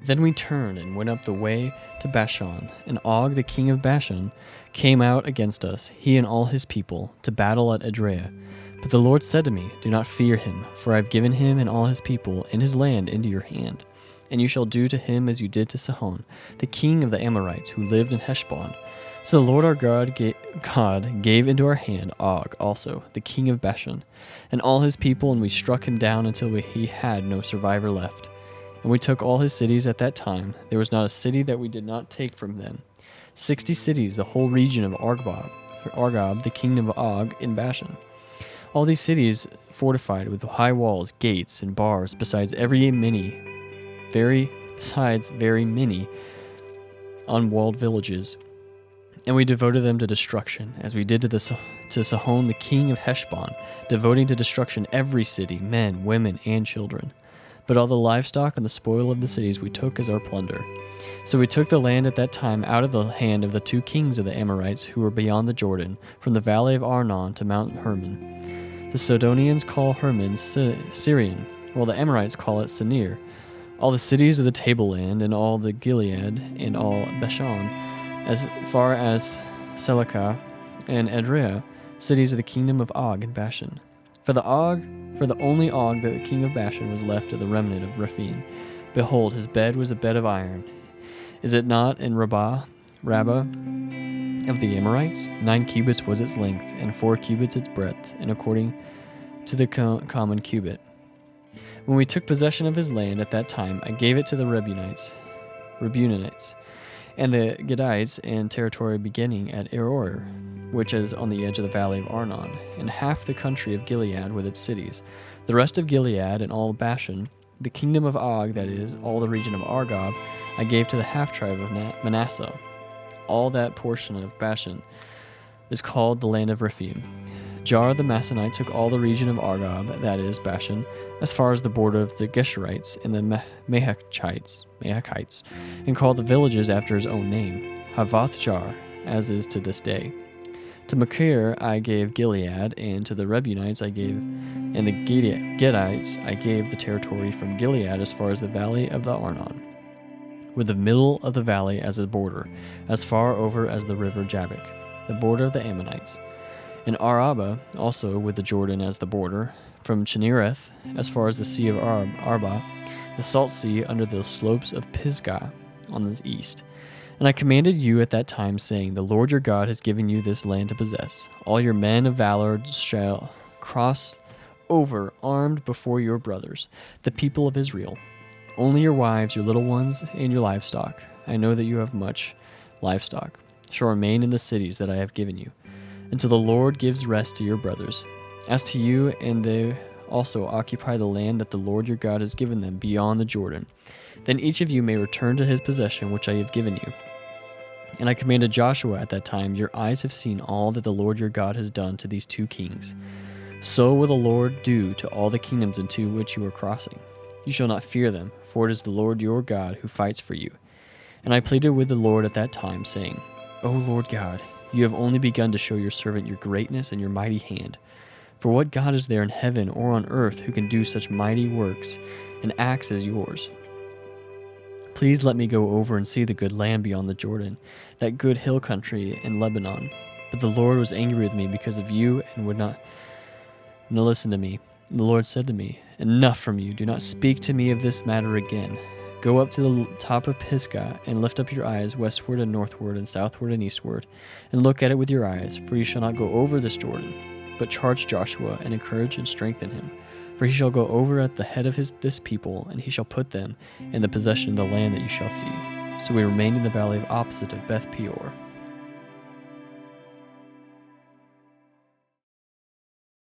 Then we turned and went up the way to Bashan, and Og, the king of Bashan, came out against us, he and all his people, to battle at Edrei. But the Lord said to me, Do not fear him, for I have given him and all his people and his land into your hand. And you shall do to him as you did to Sihon, the king of the Amorites, who lived in Heshbon. So the Lord our God gave into our hand Og also, the king of Bashan, and all his people, and we struck him down until he had no survivor left. And we took all his cities at that time. There was not a city that we did not take from them. 60 cities, the whole region of Argob, the kingdom of Og in Bashan. All these cities fortified with high walls, gates, and bars, besides very many unwalled villages. And we devoted them to destruction, as we did to Sihon the king of Heshbon, devoting to destruction every city, men, women, and children. But all the livestock and the spoil of the cities we took as our plunder. So we took the land at that time out of the hand of the 2 kings of the Amorites who were beyond the Jordan, from the valley of Arnon to Mount Hermon. The Sidonians call Hermon Syrian, while the Amorites call it Sinir. All the cities of the tableland, and all the Gilead, and all Bashan, as far as Selecah and Edrei, cities of the kingdom of Og in Bashan. For the only Og that the king of Bashan was left of the remnant of Rephaim. Behold, his bed was a bed of iron. Is it not in Rabbah of the Amorites? 9 cubits was its length, and 4 cubits its breadth, and according to the common cubit. When we took possession of his land at that time, I gave it to the Reubenites, and the Gadites, and territory beginning at Aroer, which is on the edge of the valley of Arnon, and half the country of Gilead with its cities, the rest of Gilead and all Bashan, the kingdom of Og, that is, all the region of Argob, I gave to the half-tribe of Manasseh. All that portion of Bashan is called the land of Rephaim. Jar the Masonite took all the region of Argob, that is, Bashan, as far as the border of the Geshurites and the Mahachites, and called the villages after his own name, Havoth Jar, as is to this day. To Machir I gave Gilead, and to the Reubenites and the Gadites I gave the territory from Gilead as far as the valley of the Arnon, with the middle of the valley as a border, as far over as the river Jabbok, the border of the Ammonites. And Araba also with the Jordan as the border, from Chinnereth as far as the sea of Arba, the salt sea under the slopes of Pisgah on the east. And I commanded you at that time, saying, The Lord your God has given you this land to possess. All your men of valor shall cross over armed before your brothers, the people of Israel. Only your wives, your little ones, and your livestock, I know that you have much livestock, shall remain in the cities that I have given you, until the Lord gives rest to your brothers. As to you, and they also occupy the land that the Lord your God has given them beyond the Jordan. Then each of you may return to his possession which I have given you. And I commanded Joshua at that time, Your eyes have seen all that the Lord your God has done to these 2 kings. So will the Lord do to all the kingdoms into which you are crossing. You shall not fear them, for it is the Lord your God who fights for you. And I pleaded with the Lord at that time, saying, O Lord God, you have only begun to show your servant your greatness and your mighty hand. For what God is there in heaven or on earth who can do such mighty works and acts as yours? Please let me go over and see the good land beyond the Jordan, that good hill country in Lebanon. But the Lord was angry with me because of you and would not listen to me. And the Lord said to me, Enough from you, do not speak to me of this matter again. Go up to the top of Pisgah, and lift up your eyes westward and northward and southward and eastward, and look at it with your eyes, for you shall not go over this Jordan. But charge Joshua, and encourage and strengthen him, for he shall go over at the head of this people, and he shall put them in the possession of the land that you shall see. So we remained in the valley opposite of Beth Peor.